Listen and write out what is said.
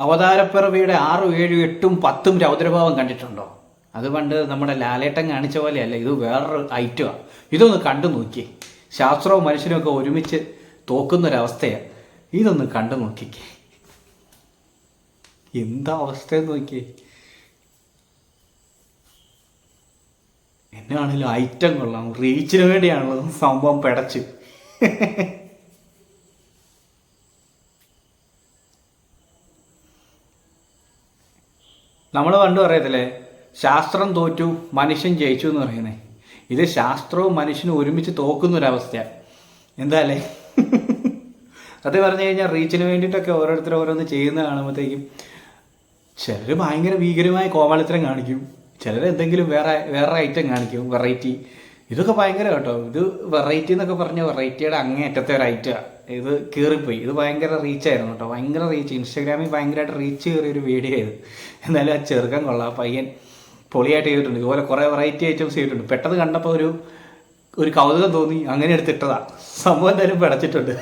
അവതാരപ്പിറവിയുടെ 6, 7, 8, 10 രൗദ്രഭാവം കണ്ടിട്ടുണ്ടോ? അത് പണ്ട് നമ്മുടെ ലാലേട്ടൻ കാണിച്ച പോലെയല്ല, ഇത് വേറൊരു ഐറ്റമാണ്. ഇതൊന്ന് കണ്ടു നോക്കിയേ. ശാസ്ത്രവും മനുഷ്യനും ഒക്കെ ഒരുമിച്ച് തോക്കുന്നൊരവസ്ഥയാണ്. ഇതൊന്ന് കണ്ടു നോക്കിക്കേ. എന്താ അവസ്ഥയെന്ന് നോക്കിയേ. എന്നാണെങ്കിലും ഐറ്റം കൊള്ളാം. റീച്ചിന് വേണ്ടിയാണല്ലോ സംഭവം പിടച്ച്. നമ്മൾ പണ്ട് പറയത്തില്ലേ, ശാസ്ത്രം തോറ്റു മനുഷ്യൻ ജയിച്ചു എന്ന് പറയുന്നത്. ഇത് ശാസ്ത്രവും മനുഷ്യനും ഒരുമിച്ച് തോക്കുന്നൊരവസ്ഥയാണ്. എന്താല്ലേ? അത് പറഞ്ഞു കഴിഞ്ഞാൽ റീച്ചിന് വേണ്ടിയിട്ടൊക്കെ ഓരോരുത്തർ ഓരോന്ന് ചെയ്യുന്ന കാണുമ്പോഴത്തേക്കും ചിലർ ഭയങ്കര ഭീകരമായ കോമാളിത്തരം കാണിക്കും, ചിലർ എന്തെങ്കിലും വേറെ ഐറ്റം കാണിക്കും, വെറൈറ്റി. ഇതൊക്കെ ഭയങ്കര കേട്ടോ. ഇത് വെറൈറ്റി എന്നൊക്കെ പറഞ്ഞ വെറൈറ്റിയുടെ അങ്ങേയറ്റത്തെ ഒരു ഐറ്റമാണ്. ഇത് കീറിപ്പോയി. ഇത് ഭയങ്കര റീച്ചായിരുന്നു കേട്ടോ, ഭയങ്കര റീച്ച്. ഇൻസ്റ്റാഗ്രാമിൽ ഭയങ്കരമായിട്ട് റീച്ച് കയറിയൊരു വീഡിയോ ഇത്. എന്നാലും ആ ചെറുക്കൻ കൊള്ളാം, ആ പയ്യൻ പൊളിയായിട്ട് ചെയ്തിട്ടുണ്ട്. ഇതുപോലെ കുറേ വെറൈറ്റി ഐറ്റംസ് ചെയ്തിട്ടുണ്ട്. പെട്ടെന്ന് കണ്ടപ്പോൾ ഒരു കൗതുകം തോന്നി, അങ്ങനെ എടുത്തിട്ടതാണ്. സംഭവം എന്തായാലും പിടച്ചിട്ടുണ്ട്.